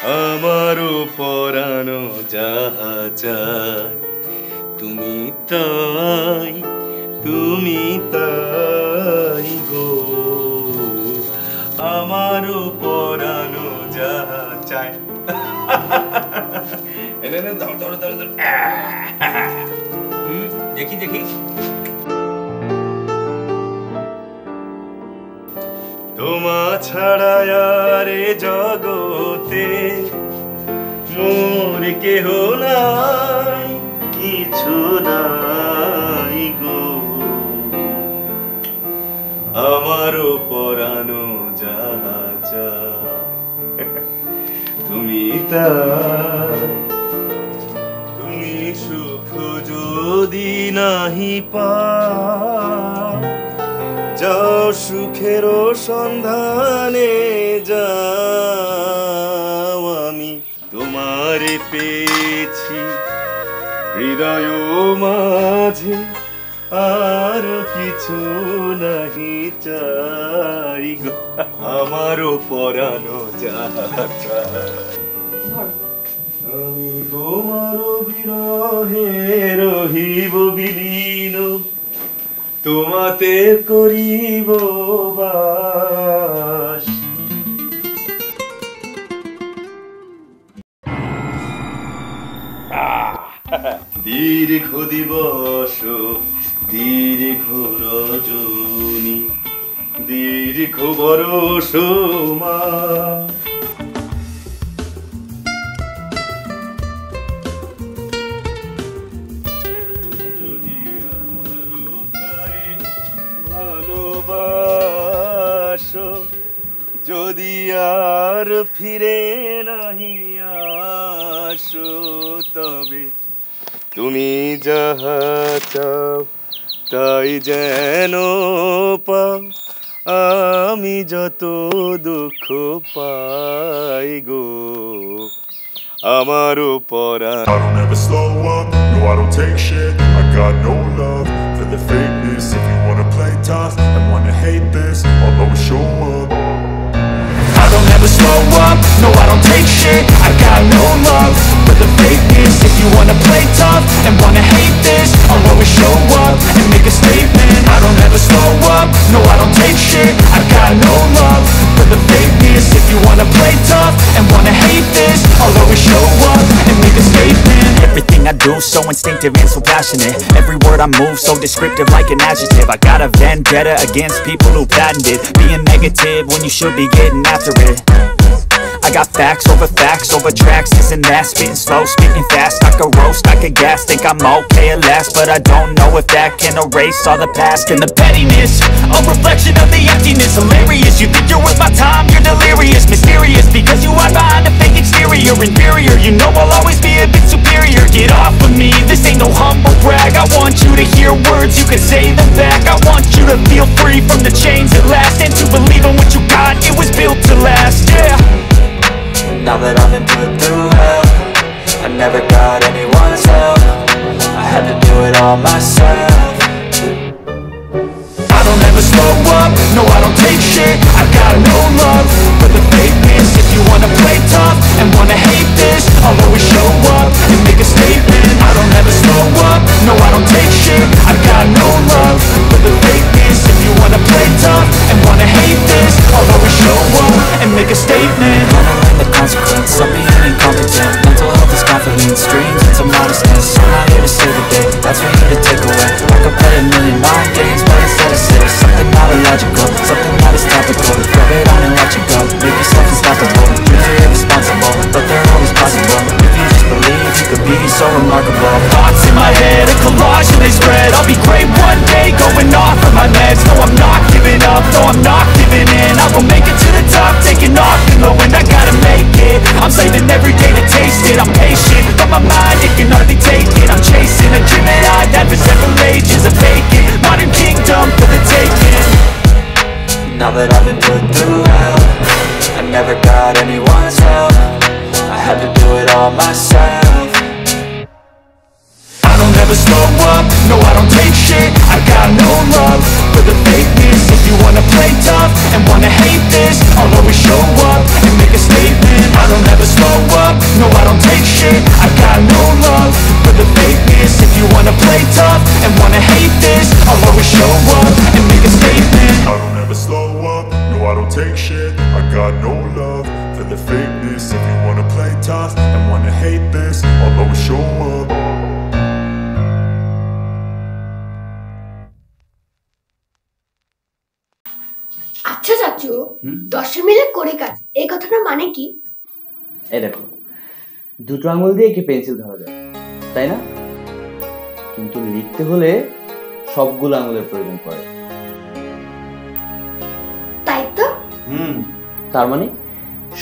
আমারও পরানো যাহা চায় তুমি তাই, তুমি তাই গো। আমারও পরানো যাহা চায়। দেখি দেখি, তোমা ছাড়া আর এ জগতে মোর কেহ নাই, কিছু নাই গো। আমারও পরানো যাহা চায় তুমি তাই। তুমি সুখ যদি নাহি পাও, যাও সুখের সন্ধানে যাও। আমি তোমারে পেয়েছি হৃদয় মাঝে, আর কিছু নাহি চাই গো। আমারও পরানো যাহা চায়। আমি তোমার বিরহে রহিব বিলীন, তোমাতে করিব বাস। দীর্ঘ দিবস দীর্ঘ রজনী, দীর্ঘ বরষ মাস। ভালোবাসো যদি আর ফিরে নাহি আসো, তবে তুমি যাহা চাও তাই যেন পাও। আমি যত দুঃখ পাই গো, আমারও পরা। I don't ever slow up, no I don't take shit. I got no love for the fakeness. If you wanna play tough and wanna hate this, I'll always show up. I don't ever slow up, no I don't take shit. I got no love for the fakeness. If you wanna play tough and wanna hate this, I'll always show up and make a statement. I don't ever slow up, no I don't take shit. I got no love for the fakeness. If you wanna play tough and wanna hate this, I'll always show up and make a statement. Everything I do so instinctive and so passionate. Every word I move so descriptive like an adjective. I got a vendetta against people who patented being negative when you should be getting after it. I got facts over tracks, this and that. Spitting slow, spitting fast, I could roast, I could gas. Think I'm okay at last, but I don't know if that can erase all the past. And the pettiness, a reflection of the emptiness. Hilarious, you think you're worth my time, you're delirious. Mysterious, because you hide behind a fake exterior. Inferior, you know I'll always be a bit superior. Get off of me, this ain't no humble brag. I want you to hear words, you can say them back. I want you to feel free from the chains at last, and to believe in what you got, it was built to last, yeah. Now that I've been put through hell, I never got anyone's help. I had to do it all myself. I don't ever slow up, no I don't take shit. I got no love for the fakeness. If you wanna play tough and wanna hate this, I'll always show up and make a statement. I don't ever slow up, no I don't take shit. I got no love for the fakeness. If you wanna play tough and wanna hate this, I'll always show up and make a statement. The consequence of being incompetent. Mental health is confidence, dreams into modestness. I'm not here to save the day, that's for you to take away. I could play a million mind games, but instead I say something not illogical, something that is topical. Rub it on and watch it go, make yourself unstoppable. Dreams are irresponsible, but they're always possible. If you just believe, you could be so remarkable. Thoughts in my head, a collage and they spread. I'll be great one day, going off of my meds. No I'm not giving up, no I'm not giving in. I will make it to the top, taking off and low, and I gotta make it. I'm saving every day to taste it. I'm patient, but my mind, it can hardly take it. I'm chasing a dream that I've had for several ages. A vacant, modern kingdom for the taking. Now that I've been put through hell, I never got anyone's help. I had to do it all myself. I don't ever slow up, no I don't take shit. I got no love for the fakeness. If you wanna play tough and wanna hate this, I'll always show up and make a statement. I don't ever slow show up and make a statement. I don't ever slow up, no I don't take shit. I got no love for the fakeness. If you wanna play tough and wanna hate this, I'll always show up. আচ্ছা চাচু, 10 মিলে করে কাজ, এই কথাটা মানে কি? এই দেখো, দুটো আঙুল দিয়ে কি পেন্সিল ধরা যায়, তাই না? কিন্তু লিখতে হলে সবগুলো আঙুলের প্রয়োজন পড়ে। তাই তো। তার মানে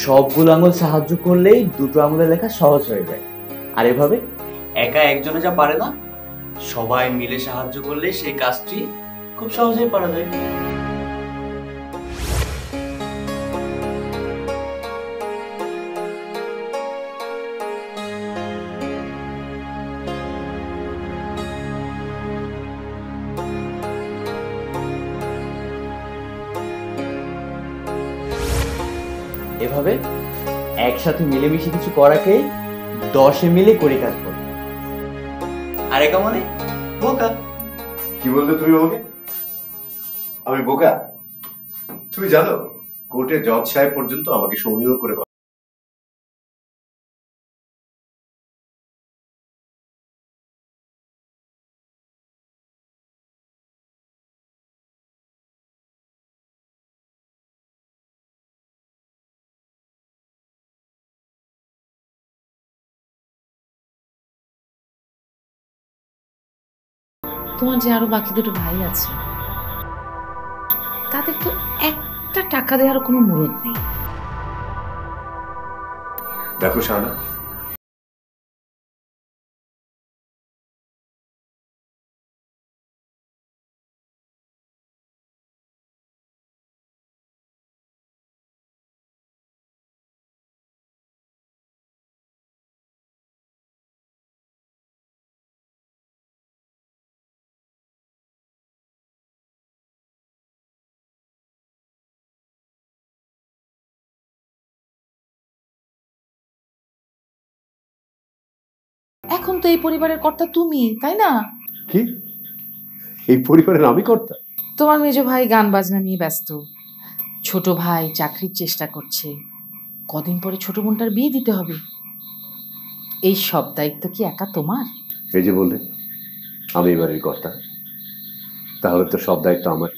সবগুলো আঙুল সাহায্য করলেই দুটো আঙুলের লেখা সহজ হয়ে যায়। আর এভাবে একা একজনে যা পারে না, সবাই মিলে সাহায্য করলে সেই কাজটি খুব সহজেই পারা যায়। এভাবে একসাথে মিলেমিশে কিছু করাকে 10 মিলে করে কাজ করে। আর একা মানে বোকা। কি বললে তুমি আমাকে? আমি বোকা? তুমি জানো কোর্টে জজ সাহেব পর্যন্ত আমাকে সমীহ করে তোমার যে আরো বাকি দুটো ভাই আছে, তাদের তো একটা টাকা দেওয়ার কোনো মুরত নেই। দেখো শাহানা, এখন তো এই পরিবারের কর্তা তুমি, তাই না? কি এই পরিবারের আমি কর্তা? তোমার মেজো ভাই গান বাজনা নিয়ে ব্যস্ত, ছোট ভাই চাকরির চেষ্টা করছে, কদিন পরে ছোট বোনটার বিয়ে দিতে হবে। এই সব দায়িত্ব কি একা তোমার? এই যে বললে আমি এবারের কর্তা, তাহলে তো সব দায়িত্ব আমার।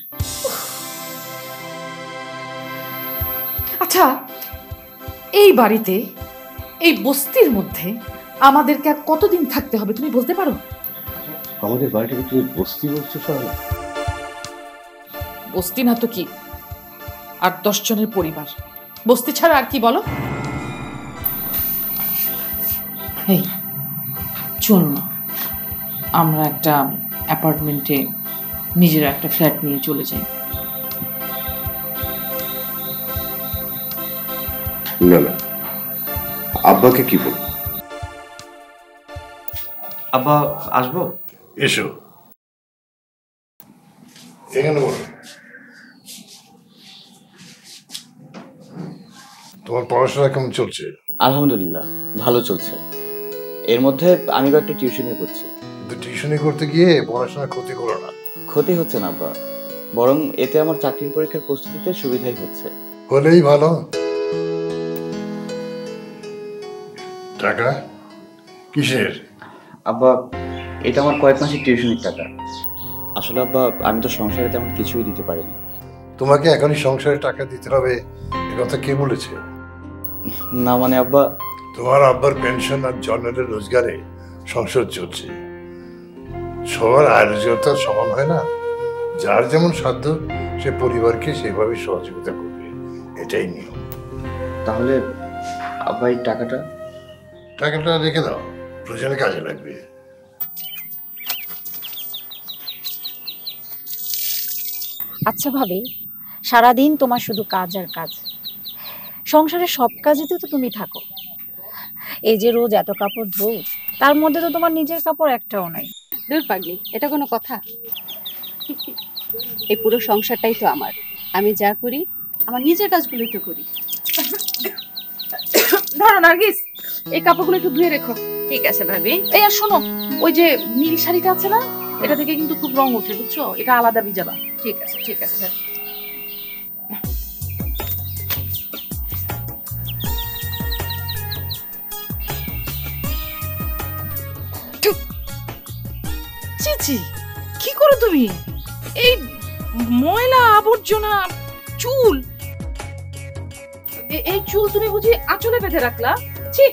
আচ্ছা, এই বাড়িতে, এই বস্তির মধ্যে আমাদেরকে আর কতদিন থাকতে হবে তুমি বলতে পারো? আমাদের বাড়িটাকে তুমি বস্তি বলছো শাহানা? বস্তি না তো কি, 8-10 জনের পরিবার। বস্তি ছাড়া আর কি বলো? এই চল না, আমরা একটা অ্যাপার্টমেন্টে নিজের একটা ফ্ল্যাট নিয়ে চলে যাই। না না, আব্বাকে কি বলবো? আব্বা আসবো? এসো, এখানে বলো। তোমার পড়াশোনা কেমন চলছে? আলহামদুলিল্লাহ ভালো চলছে। এর মধ্যে আমি একটা টিউশনই করছি। কিন্তু টিউশনি করতে গিয়ে পড়াশোনা ক্ষতি করো না। ক্ষতি হচ্ছে না আব্বা, বরং এতে আমার চাকরির পরীক্ষার প্রস্তুতিতে সুবিধাই হচ্ছে। হলেই ভালো। টাকা কিসের? আব্বা, এটা আমার কয়েক মাসের টিউশনির টাকা। আসলে আব্বা, আমি তো সংসারে তেমন কিছুই দিতে পারিনি। তোমাকে এখনই সংসারে টাকা দিতে হবে এ কথা কে বলেছে? না মানে আব্বা, তোমার আব্বার পেনশন আর জন্মের রোজগারে সংসার চলছে। সবার আয় রোজগার তো সমান হয় না। যার যেমন সাধ্য সে পরিবারকে সেভাবে সহযোগিতা করবে, এটাই নিয়ম। তাহলে আব্বা এই টাকাটা রেখে দাও, প্রয়োজনে কাজে লাগবে। আচ্ছা ভাবি, সারাদিন তোমার শুধু কাজ আর কাজ, সংসারের সব কাজেতে তো তুমি থাকো। এই যে রোজ এত কাপড় ধোও, তার মধ্যে তো তোমার নিজের কাপড় একটাও নাই। দূর পাগলি, এটা কোনো কথা? এই পুরো সংসারটাই তো আমার। আমি যা করি আমার নিজের কাজগুলোই তো করি। ধরো নার্গিস, এই কাপড়গুলো একটু ধুয়ে রেখো। ঠিক আছে ভাবি। এই আর শোনো, ওই যে নীল শাড়িটা আছে না, এটা থেকে কিন্তু খুব রং ওঠে, বুঝছো? এটা আলাদা ভিজাবা। ঠিক আছে, ঠিক আছে। চিচি, কি করো তুমি? এই ময়লা আবর্জনা চুল, এই চুল তুমি বুঝি আঁচলে বেঁধে রাখলা? ছি,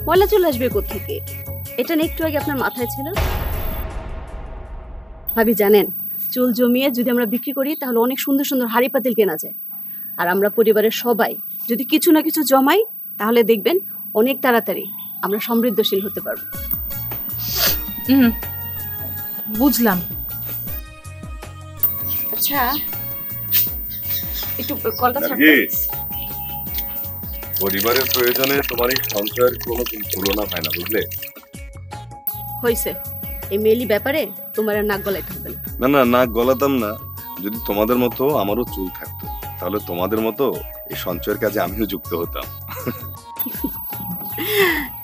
ময়লা চুল আসবে কোত্থেকে? এটা না একটু আগে আপনার মাথায় ছিল। ভাবি জানেন, চুল জমিয়ে যদি আমরা বিক্রি করি তাহলে অনেক সুন্দর সুন্দর হাড়ি পাতিল কেনা যায়। আর আমরা পরিবারের সবাই যদি কিছু না কিছু জমাই তাহলে দেখবেন অনেক তাড়াতাড়ি আমরা সমৃদ্ধশীল হতে পারবো। বুঝলাম। আচ্ছা, একটু কলটা পরিবারের প্রয়োজনে তোমার এই সঞ্চয়ের কোনো তুলনা হয় না, বুঝলে? হয়েছে, এই মেলি ব্যাপারে তোমার আর নাক গলাইতে হবে না। না না, নাক গলাতাম না। যদি তোমাদের মতো আমারও চুল থাকতো তাহলে তোমাদের মতো এই সঞ্চয়ের কাজে আমিও যুক্ত হতাম।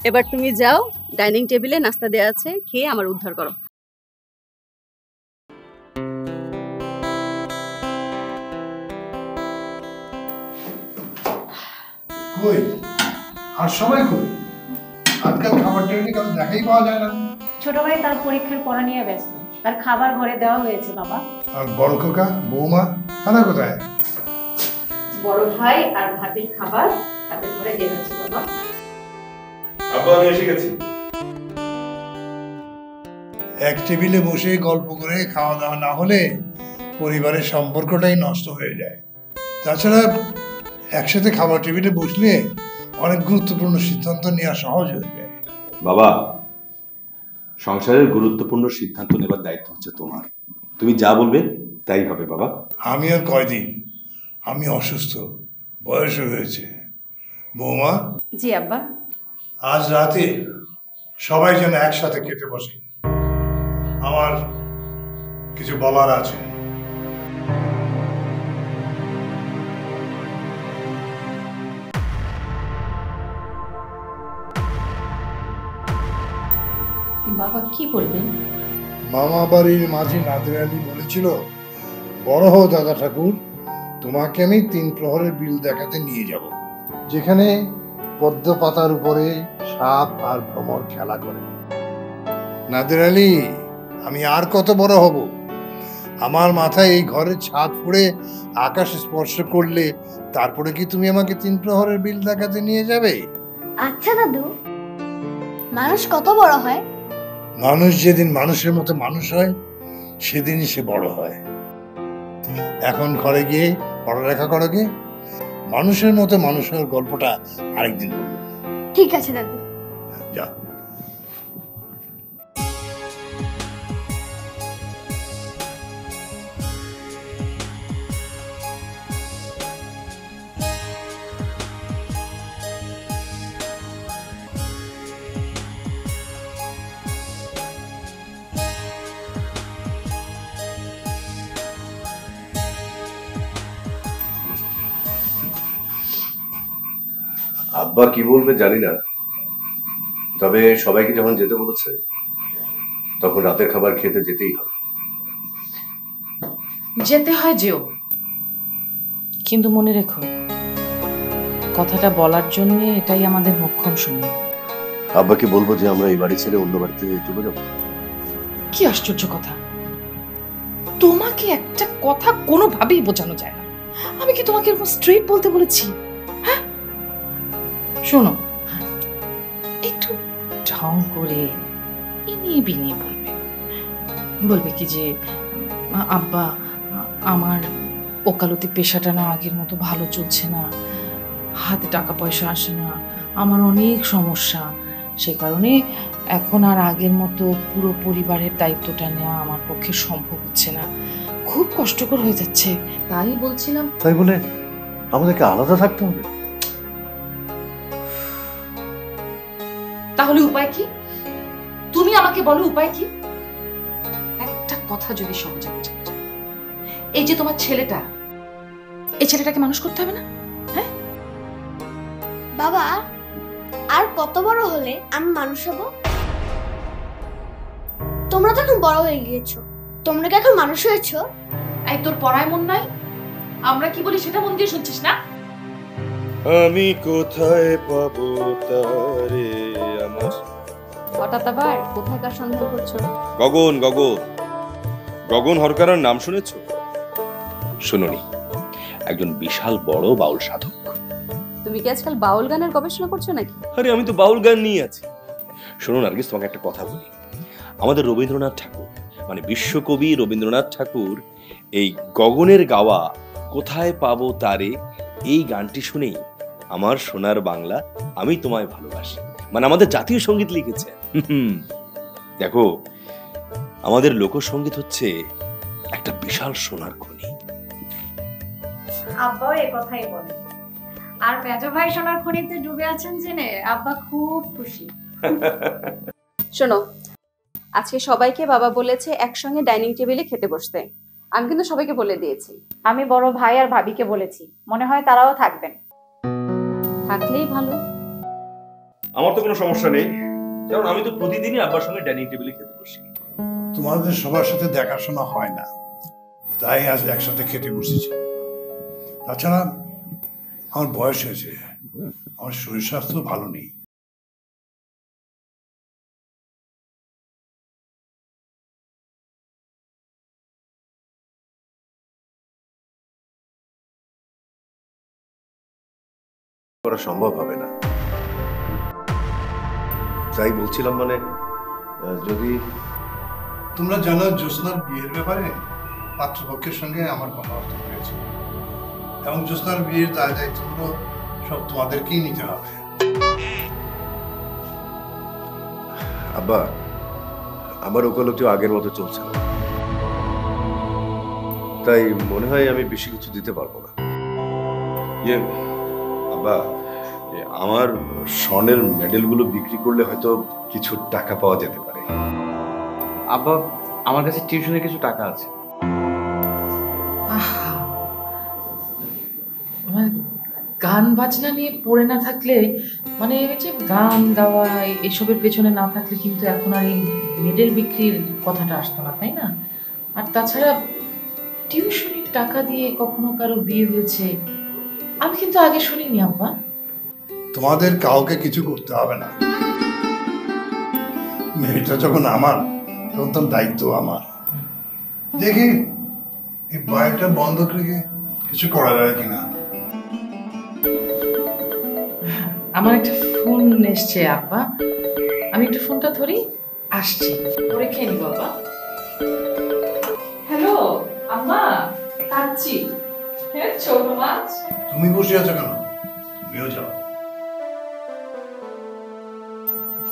এবার তুমি যাও, ডাইনিং টেবিলে নাস্তা দেওয়া আছে, খেয়ে আমার উদ্ধার করো। কই আর সবাই কই? আজকাল খাবার টেবিলে কারো দেখাই পাওয়া যায় না। ছোট ভাই তার পরীক্ষার পড়া নিয়ে ব্যস্ত, তার খাবার ঘরে দেওয়া হয়েছে বাবা। আর বড় কাকা বৌমা তারা কোথায়? বড় ভাই আর ভাবির খাবার তাদের ঘরে দেওয়া হয়েছে বাবা। আব্বা, আমি এসে গেছি। এক টেবিলে বসে গল্প করে খাওয়া দাওয়া না হলে পরিবারের সম্পর্কটাই নষ্ট হয়ে যায়। তাছাড়া একসাথে খাবার টেবিলে বসলে অনেক গুরুত্বপূর্ণ সিদ্ধান্ত নেওয়া সহজ হয়ে যায়। বাবা, সংসারের গুরুত্বপূর্ণ সিদ্ধান্ত নেবার দায়িত্ব হচ্ছে তোমার। তুমি যা বলবে তাই হবে বাবা। আমি আর কয়দিন, আমি অসুস্থ, বয়স হয়েছে। বৌমা, জি আব্বা। আজ রাতে সবাই যেন একসাথে খেতে বসে, আমার কিছু বলার আছে। বাবা কি বলবেন? মামা বাড়ির মাঝি নাদের আলী বলেছিল, বড় হও দাদা ঠাকুর, তোমাকে আমি 3 প্রহরের বিল দেখাতে নিয়ে যাব, যেখানে পদ্ম পাতার উপরে সাপ আর ভ্রমর খেলা করে। নাদের আলী, আমি আর কত বড় হব? আমার মাথায় এই ঘরের ছাদ ফুঁড়ে আকাশ স্পর্শ করলে তারপরে কি তুমি আমাকে 3 প্রহরের বিল দেখাতে নিয়ে যাবে? আচ্ছা দাদু, মানুষ কত বড় হয়? মানুষ যেদিন মানুষের মতো মানুষ হয় সেদিনই সে বড় হয়। এখন ঘরে গিয়ে পড়ালেখা করো গে, মানুষের মতো মানুষ হওয়ার গল্পটা আরেকদিন বলবো। ঠিক আছে দাদু। যা। আব্বা কি বলবে জানি না, তবে সবাইকে যখন যেতে বলেছে তখন রাতের খাবার খেতে যেতেই হবে। যেতে হয় যেও, কিন্তু মনে রেখো কথাটা বলার জন্য এটাই আমাদের মোক্ষম সময়। আব্বাকে বলবো যে আমরা এই বাড়ি ছেড়ে অন্য বাড়িতে চলে যাবো। কি আশ্চর্য কথা! তোমাকে একটা কথা কোনোভাবেই বোঝানো যায় না। আমি কি তোমাকে এরকম স্ট্রেট বলতে বলেছি? হ্যাঁ, শোনো, একটু ঢং করে ইনিয়ে বিনিয়ে বলবে। বলবে কি যে, আব্বা, আমার ওকালতি পেশাটা না আগের মতো ভালো চলছে না, হাতে টাকা পয়সা আসে না, আমার অনেক সমস্যা, সে কারণে এখন আর আগের মতো পুরো পরিবারের দায়িত্বটা নেওয়া আমার পক্ষে সম্ভব হচ্ছে না, খুব কষ্টকর হয়ে যাচ্ছে, তাই বলছিলাম। তাই বলে আমাদেরকে আলাদা থাকতে হবে? তাহলে উপায় কি? তুমি আমাকে বলো উপায় কি? একটা কথা যদি সহজে বোঝানো যায়, এই যে তোমার ছেলেটা, এই ছেলেটাকে মানুষ করতে হবে না? হ্যাঁ বাবা, আর কত বড় হলে আমি মানুষ হব? তোমরা তো এখন বড় হয়ে গিয়েছো, তোমরা কি এখন মানুষ হয়েছো? এই তোর পড়ায় মন নাই? আমরা কি বলি সেটা মন দিয়ে শুনছিস না? আমি কোথায় পাবো তারে আমার। হঠাৎ আবার কোথাকার সন্ধান করছো? গগন গগন গগন হরকারের নাম শুনেছো? শুনুনি, একজন বিশাল বড় বাউল সাধক। তুমি কি আজকাল বাউল গানের গবেষণা করছো নাকি? আরে আমি তো বাউল গান নিয়ে আছি। শোনো নার্গিস, তোমাকে একটা কথা বলি। আমাদের রবীন্দ্রনাথ ঠাকুর, মানে বিশ্বকবি রবীন্দ্রনাথ ঠাকুর, এই গগনের গাওয়া কোথায় পাবো তারে এই গানটি শুনেই আমার সোনার বাংলা আমি তোমায় ভালোবাসি, মানে আমাদের জাতীয় সঙ্গীত লিখেছে। দেখো, আমাদের লোকসঙ্গীত হচ্ছে একটা বিশাল সোনার খনি। আব্বাও এ কথাই বলে, আর মেজো ভাই সোনার খনিতে ডুবে আছেন জেনে আব্বা খুব খুশি। শোনো, আজকে সবাইকে বাবা বলেছে একসঙ্গে ডাইনিং টেবিলে খেতে বসতে। আমি কিন্তু সবাইকে বলে দিয়েছি। আমি বড় ভাই আর ভাবিকে বলেছি, মনে হয় তারাও থাকবেন। থাকলেই ভালো। আমার তো কোনো সমস্যা নেই, কারণ আমি তো প্রতিদিনই আব্বার সঙ্গে ডাইনিং টেবিলে খেতে বসি। তোমাদের সবার সাথে দেখাশোনা হয় না, তাই আজ একসাথে খেতে বসেছি। তাছাড়া আমার বয়স হয়েছে, আমার শরীর স্বাস্থ্য ভালো নেই। করা সম্ভব হবে না, তাই বলছিলাম, মানে যদি তোমরা জানো জ্যোৎস্নার বিয়ের ব্যাপারে পাত্রপক্ষের সঙ্গে আমার কথাবার্তা হয়েছে, এবং জ্যোৎস্নার বিয়ের দায় দায়িত্বগুলো সব তোমাদেরকেই নিতে হবে। আব্বা, আমার ওকালতি আগের মতো চলছে না, তাই মনে হয় আমি বেশি কিছু দিতে পারবো না। ইয়ে আব্বা, আমার স্বর্ণের মেডেলগুলো বিক্রি করলে হয়তো কিছু টাকা পাওয়া যেতে পারে। আব্বা, আমার কাছে টিউশনের কিছু টাকা আছে। গান বাজনা নিয়ে পড়ে না থাকলে, মানে এই যে গান গাওয়া এসবের পেছনে না থাকলে কিন্তু এখন আর এই মেডেল বিক্রির কথাটা আসতো না, তাই না? আর তাছাড়া টিউশনির টাকা দিয়ে কখনো কারো বিয়ে হয়েছে আমি কিন্তু আগে শুনিনি আব্বা। তোমাদের কাউকে কিছু করতে হবে না, মেয়েটা যখন আমার, তখন তার দায়িত্ব আমার। দেখি এই বাড়িটা বন্ধ রেখে কিছু করা যায় কিনা। আমার একটা ফোন এসছে আব্বা, আমি একটু ফোনটা ধরি, আসছি, পরে খেয়ে নিব বাবা। হ্যালো আম্মা, কাচ্চি। হ্যাঁ, ছোট মাছ। তুমি বসে আছো কেন? তুমিও যাও।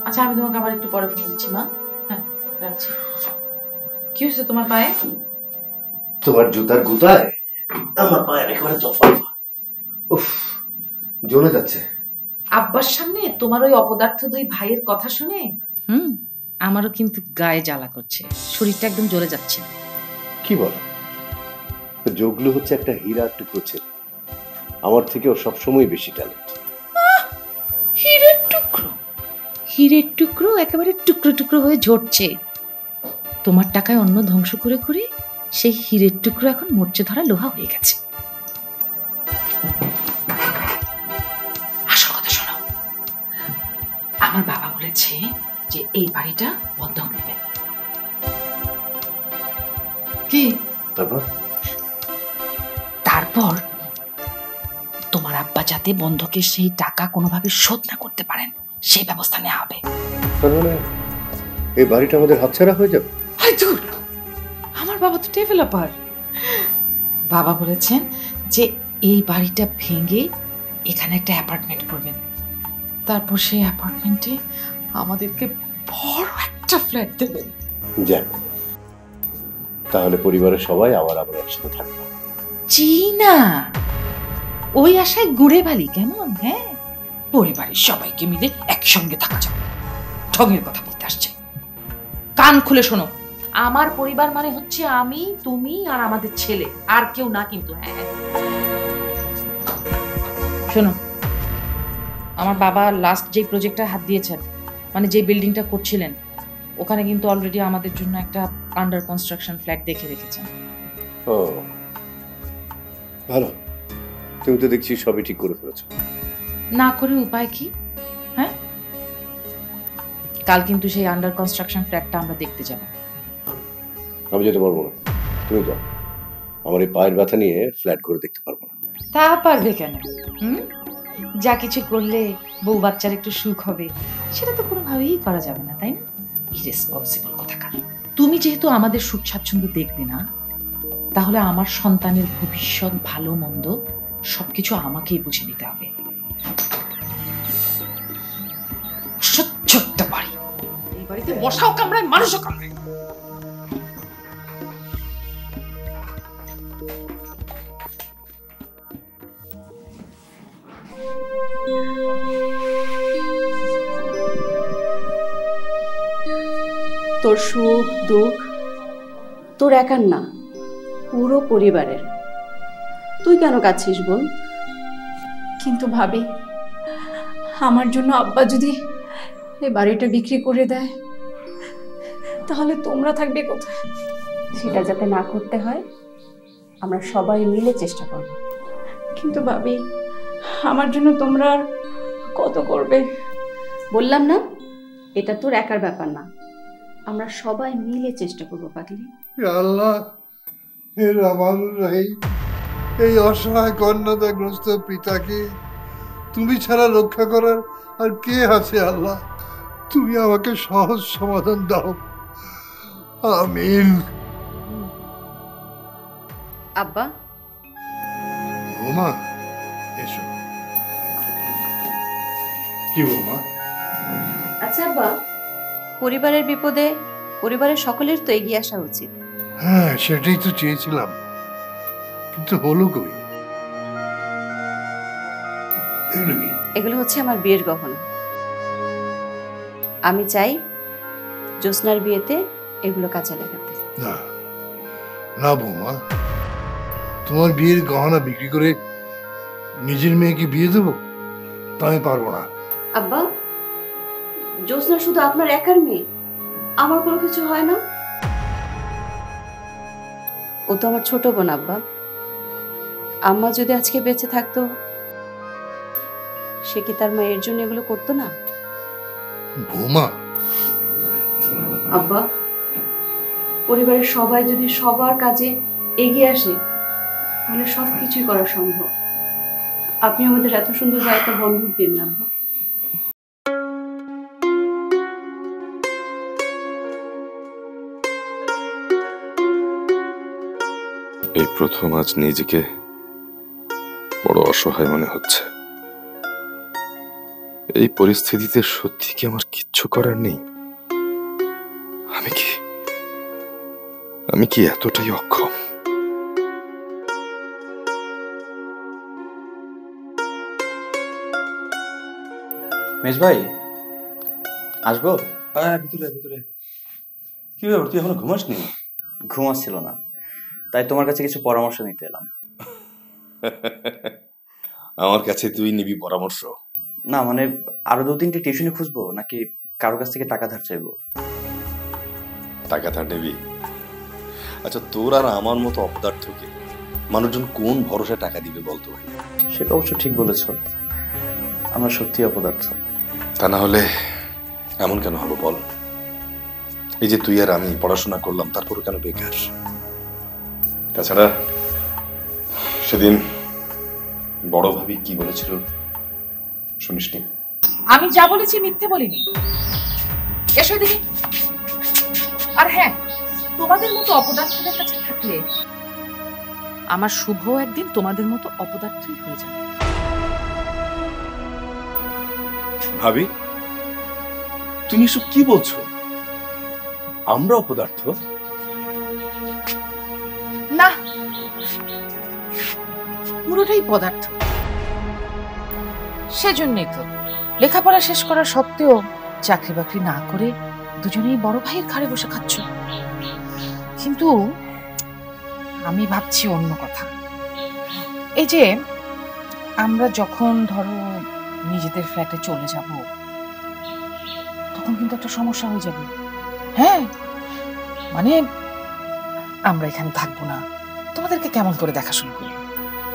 আচ্ছা, আমি তোমাকে আবার একটু পরে ফোন দিচ্ছি মা। হ্যাঁ, রাখছি। কি হয়েছে তোমার পায়ে? তোমার জুতার গুতায় আমার পায়ের একেবারে জফাফা, উফ, জ্বলে যাচ্ছে। আব্বার সামনে তোমার ওই অপদার্থ দুই ভাইয়ের কথা শুনে আমারও কিন্তু গায়ে জ্বালা করছে, শরীরটা একদম জ্বলে যাচ্ছে। কি বলো? যোগলু হচ্ছে একটা হীরার টুকরো ছেলে, আমার থেকেও সবসময় বেশি ট্যালেন্ট। হীরের টুকরো? হীরের টুকরো একেবারে টুকরো টুকরো হয়ে ঝরছে। তোমার টাকায় অন্ন ধ্বংস করে করে সেই হীরের টুকরো এখন মরচে ধরা লোহা হয়ে গেছে। আসল কথা শোনো, আমার বাবা বলেছে যে এই বাড়িটা বন্ধক নেবেন। কি? তারপর তোমার আব্বা যাতে বন্ধকের সেই টাকা কোনোভাবে শোধ না করতে পারেন সেই ব্যবস্থা নেওয়া হবে। এই বাড়িটা আমাদের হাতছাড়া হয়ে যাবে। আমার বাবা তো ডেভেলপার। বাবা বলেছেন যে এই বাড়িটা ভেঙে এখানে একটা অ্যাপার্টমেন্ট করবেন, তারপর সেই অ্যাপার্টমেন্টে আমাদেরকে বড় একটা ফ্ল্যাট দেবেন। যাক, তাহলে পরিবারের সবাই আবার একসাথে থাকবো। জি না, ওই আশায় গুড়ে বালি কেমন? হ্যাঁ, পরিবারের সবাইকে মিলে একসঙ্গে থাকা যাবে। ঢঙের কথা বলতে আসছে, কান খুলে শোনো। আমার পরিবার মানে হচ্ছে আমি, তুমি আর আমাদের ছেলে, আর কেউ না কিন্তু। হ্যাঁ, শোনো, আমার বাবা লাস্ট যে প্রজেক্টটা হাত দিয়েছেন, মানে যে বিল্ডিংটা করছিলেন, ওখানে কিন্তু অলরেডি আমাদের জন্য একটা আন্ডার কনস্ট্রাকশন ফ্ল্যাট দেখে রেখেছেন। ও ভালো, তুমি তো দেখছি সবই ঠিক করে ফেলেছো। না করে উপায় কি? হ্যাঁ, কাল কিন্তু সেই আন্ডার কনস্ট্রাকশন ফ্ল্যাটটা আমরা দেখতে যাব। আমি যেতে পারবো না, তুমি যাও। আমার এই পায়ের ব্যথা নিয়ে ফ্ল্যাট করে দেখতে পারবো না। তা পারবে কেন? যা কিছু করলে বউ বাচ্চার একটু সুখ হবে সেটা তো কোনোভাবেই করা যাবে না, তাই না? ইরেসপন্সিবল কথাকার। তুমি যেহেতু আমাদের সুখ স্বাচ্ছন্দ্য দেখবে না, তাহলে আমার সন্তানের ভবিষ্যৎ ভালো মন্দ সবকিছু আমাকেই বুঝে নিতে হবে। অসহ্য একটা বাড়ি, এই বাড়িতে মশাও কামড়ায়, মানুষও কামড়ায়। তোর সুখ দুঃখ তোর একার না, পুরো পরিবারের। তুই কেন কাঁদছিস বোন? কিন্তু ভাবি, আমার জন্য আব্বা যদি এই বাড়িটা বিক্রি করে দেয়, তাহলে তোমরা থাকবে কোথায়? সেটা যাতে না করতে হয় আমরা সবাই মিলে চেষ্টা করব। কিন্তু ভাবি, আমার জন্য তোমরা আর কত করবে? বললাম না, এটা তোর একার ব্যাপার না, আমরা সবাই মিলে চেষ্টা করবো পাগলি। আল্লাহ, হে রহমানুর রহিম, এই অসহায় কন্যাদাগ্রস্ত পিতাকে তুমি ছাড়া রক্ষা করার আর কে আছে? আল্লাহ, তুমি আমাকে সহজ সমাধান দাও, আমিন। আব্বা, বৌমা এসো। কি বৌমা? আচ্ছা আব্বা, পরিবারের বিপদে পরিবারের সকলের তো এগিয়ে আসা উচিত। হ্যাঁ, সেটাই তো চেয়েছিলাম, কিন্তু হলো কই? এগুলো হচ্ছে আমার বিয়ের গহনা। আমি চাই জ্যোৎস্নার বিয়েতে এগুলো কাজে লাগাতে। না না বৌমা, তোমার বিয়ের গহনা বিক্রি করে নিজের মেয়েকে বিয়ে দেবো তা আমি পারবো না। আব্বা, জ্যোৎস্না শুধু আপনার একার মেয়ে, আমার কোনো কিছু হয় না? ও তো আমার ছোট বোন আব্বা। আম্মা যদি আজকে বেঁচে থাকতো, সে কি তার মায়ের জন্য এগুলো করতো না? বৌমা, আব্বা, পরিবারের সবাই যদি সবার কাজে এগিয়ে আসে, তাহলে সবকিছুই করা সম্ভব। আপনি আমাদের এত সুন্দর জায়গাটা বন্ধক দিন না আব্বা। এই প্রথম আজ নিজেকে বড় অসহায় মনে হচ্ছে। এই পরিস্থিতিতে সত্যি কি আমার কিচ্ছু করার নেই? আমি কি এতটাই অক্ষম? মেজ ভাই, আসবো? হ্যাঁ, ভিতরে ভিতরে। কি ব্যাপার, তুই এখনো ঘুমাসনি? ঘুমাচ্ছিল না, তাই তোমার কাছে কিছু পরামর্শ নিতে এলাম। আমার কাছে তুই নিবি পরামর্শ? না মানে, আরো 2-3টি টিউশনি খুঁজবো, নাকি কারো কাছ থেকে টাকা ধার চাইবো? টাকা ধার নিবি? আচ্ছা, তোর আর আমার মতো অপদার্থকে মানুষজন কোন ভরসায় টাকা দিবে বলতো ভাই? সেটা অবশ্য ঠিক বলেছ, আমরা সত্যি অপদার্থ। তা না হলে এমন কেন হলো বল? এই যে তুই আর আমি পড়াশোনা করলাম, তারপর কেন বেকার? তাছাড়া সেদিন বড় ভাবি কি বলেছিল শুনিসনি? আমি যা বলেছি মিথ্যে বলিনি। এসো দেখি। আর হ্যাঁ, তোমাদের মতো অপদার্থদের কাছে থাকলে আমার শুভ একদিন তোমাদের মতো অপদার্থই হয়ে যাবে। ভাবি, তুমি এসব কি বলছো? আমরা অপদার্থ? না, পুরোটাই পদার্থ। সেজন্যই তো লেখাপড়া শেষ করা সত্ত্বেও চাকরি বাকরি না করে দুজনেই বড় ভাইয়ের ঘাড়ে বসে খাচ্ছ। কিন্তু আমি ভাবছি অন্য কথা। এই যে আমরা যখন ধরো নিজেদের ফ্ল্যাটে চলে যাব, তখন কিন্তু একটা সমস্যা হয়ে যাবে। হ্যাঁ, মানে আমরা এখানে থাকবো না, তোমাদেরকে কেমন করে দেখাশোনা করবো?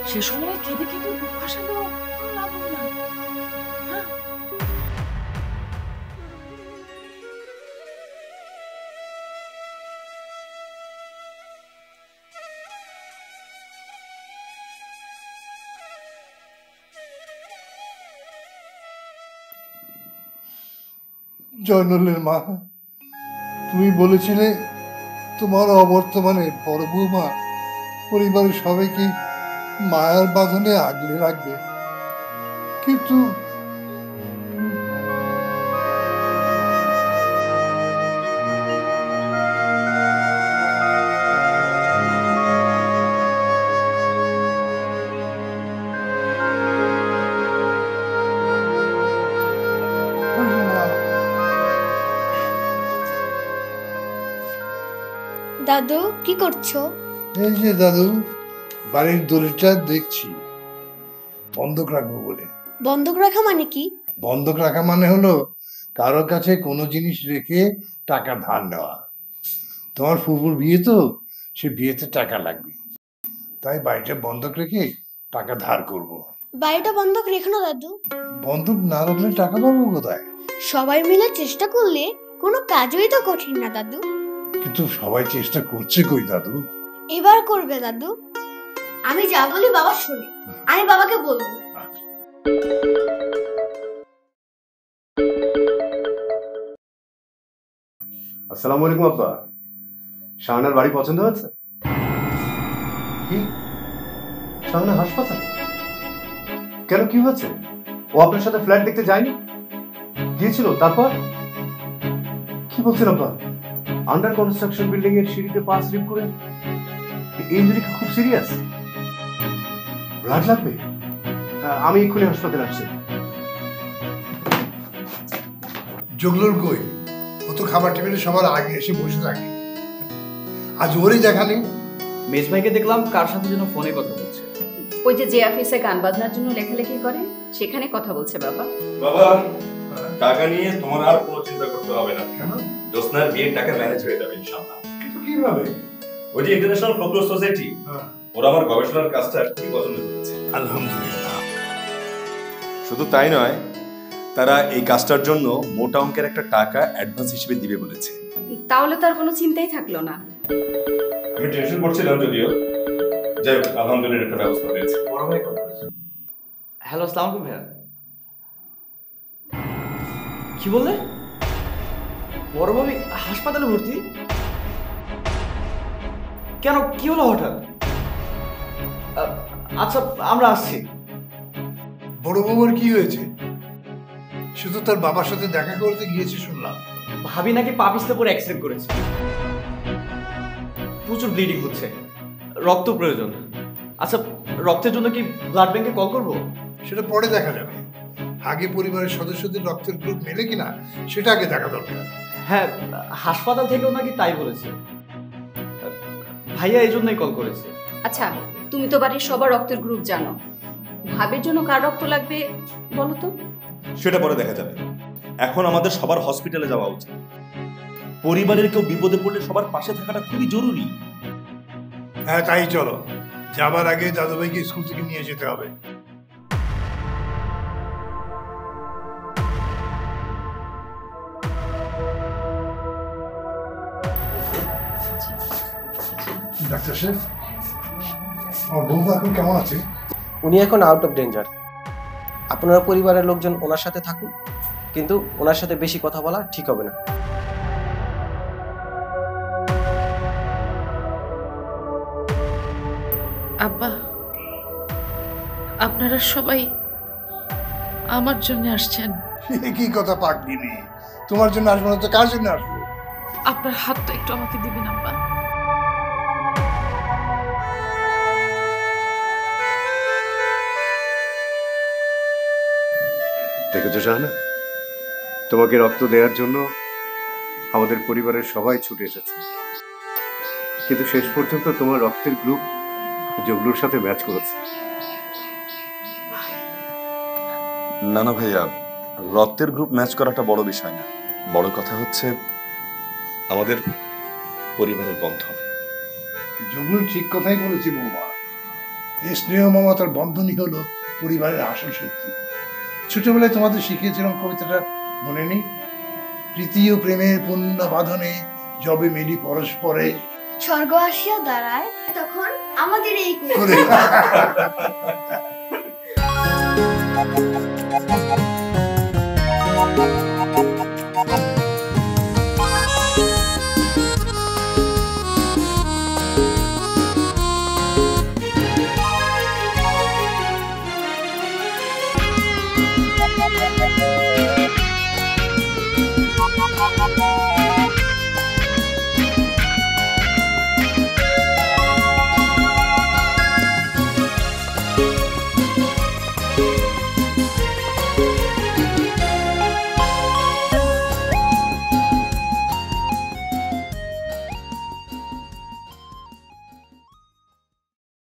সে সময় কেঁদে কেঁদে বুক ভাসালো, কোনো লাভ হবে না। হ্যাঁ। জয়নুলের মা, তুমি বলেছিলে তোমার অবর্তমানে বড় বৌমা পরিবারের সবাইকে মায়ার বাঁধনে আগলে রাখবে, কিন্তু দাদু কি করছো? এই যে দাদু, বাড়ির দড়িটা দেখছি বন্ধক রাখবো বলে। বন্ধক রাখা মানে কি? বন্ধক রাখা মানে হলো কারো কাছে কোনো জিনিস রেখে টাকা ধার নেওয়া। তোমার ফুফুর বিয়ে তো, সে বিয়েতে টাকা লাগবে, তাই বাড়িটা বন্ধক রেখে টাকা ধার করব। বাড়িটা বন্ধক রেখো না দাদু। বন্ধক না রাখলে টাকা পাবো কোথায়? সবাই মিলে চেষ্টা করলে কোনো কাজই তো কঠিন না দাদু। কিন্তু সবাই চেষ্টা করছে কই দাদু? এবার করবে দাদু। আমি যা বলি বাবা শোনে, আমি বাবাকে বলবো। আসসালামু আলাইকুম আব্বা। শাহানার বাড়ি পছন্দ হয়েছে? কি শাহানা হাসপাতালে? কেন, কি হয়েছে? ও আপনার সাথে ফ্ল্যাট দেখতে যায়নি? গিয়েছিল, তারপর কি বলছেন আব্বা? আন্ডার কনস্ট্রাকশন বিল্ডিং এর সিঁড়িতে পা স্লিপ করে ইনজুরি খুব সিরিয়াস, ব্লাড লাগবে। আমি এক্ষুনি হাসপাতালে আসছি। জগলুর কই? ও তো খাবার টেবিলে সবার আগে এসে বসে থাকে, আজ ওরই দেখা নেই। মেজ ভাইকে দেখলাম কার সাথে যেন ফোনে কথা বলছে। ওই যে অফিসে গান বাজনার জন্য লেখালেখি করে, সেখানে কথা বলছে বাবা। বাবা, টাকা নিয়ে তোমার আর কোনো চিন্তা করতে হবে না। কেন? জোসনার বিয়ের টাকা ম্যানেজ হয়ে যাবে ইনশাআল্লাহ। কিন্তু কিভাবে? ওই যে ইন্টারন্যাশনাল ফোকলোর সোসাইটি, ওরা আমার গবেষণার কাজটা খুবই পছন্দ করেছে। আলহামদুলিল্লাহ। শুধু তাই নয়, তারা এই কাজটার জন্য মোটা অঙ্কের একটা টাকা অ্যাডভান্স হিসেবে দিবে বলেছে। তাহলে তার কোনো চিন্তাই থাকলো না। আমি টেনশন করছিলাম যদিও, যাই হোক আলহামদুলিল্লাহ একটা ব্যবস্থা হয়েছে। বড় ভাই কল করেছে। হ্যালো, আসসালামু আলাইকুম ভাইয়া। কি বললে? বড় ভাবি হাসপাতালে ভর্তি? কেন, কি হলো হঠাৎ? আচ্ছা, আমরা আসছি। বড় বৌমার কি হয়েছে? শুধু তার বাবার সাথে দেখা করতে গিয়েছে শুনলাম। ভাবি নাকি পা পিছলে পরে অ্যাক্সিডেন্ট করেছে, প্রচুর ব্লিডিং হচ্ছে, রক্ত প্রয়োজন। আচ্ছা, রক্তের জন্য কি ব্লাড ব্যাংকে কল করবো? সেটা পরে দেখা যাবে, আগে পরিবারের সদস্যদের রক্তের গ্রুপ মেলে কিনা সেটা আগে দেখা দরকার। হ্যাঁ, হাসপাতাল থেকেও নাকি তাই বলেছে। ভাইয়া এই জন্যই কল করেছে। আচ্ছা, তুমি তো বাড়ির সবার রক্তের গ্রুপ জানো, ভাবের জন্য কার রক্ত লাগবে বলো তো? সেটা পরে দেখা যাবে, এখন আমাদের সবার হসপিটালে যাওয়া উচিত। পরিবারের কেউ বিপদে পড়লে সবার পাশে থাকাটা খুবই জরুরি। হ্যাঁ, তাই চলো। যাবার আগে দাদুভাইকে স্কুল থেকে নিয়ে যেতে হবে। ডাক্তার সাহেব, আমার বউ এখন কেমন আছে? উনি এখন আউট অফ ডেঞ্জার। আপনারা পরিবারের লোকজন ওনার সাথে থাকুন, কিন্তু ওনার সাথে বেশি কথা বলা ঠিক হবে না। আব্বা, আপনারা সবাই আমার জন্য আসছেন। কি কথা পাকবিনি, তোমার জন্য আসবো না তো কার জন্য আসবো? আপনার হাতটা একটু আমাকে দিবেন আব্বা। দেখেছো শাহানা, তোমাকে রক্ত দেওয়ার জন্য আমাদের পরিবারের সবাই ছুটে এসেছে, কিন্তু শেষ পর্যন্ত তোমার রক্তের গ্রুপ জগলুর সাথে ম্যাচ করেছে। না না ভাইয়া, রক্তের গ্রুপ ম্যাচ করাটা বড় বিষয় না, বড় কথা হচ্ছে আমাদের পরিবারের বন্ধন। জগলু ঠিক কথাই বলেছি বৌমা, এই স্নেহ মমতার বন্ধনই হলো পরিবারের আসল শক্তি। ছোটবেলায় তোমাদের শিখিয়েছিলাম কবিতাটা, মনে নেই? প্রীতি ও প্রেমের পূর্ণ বাঁধনে যবে মিলি পরস্পরে, স্বর্গ আসিয়া দাঁড়ায় তখন আমাদের এই করে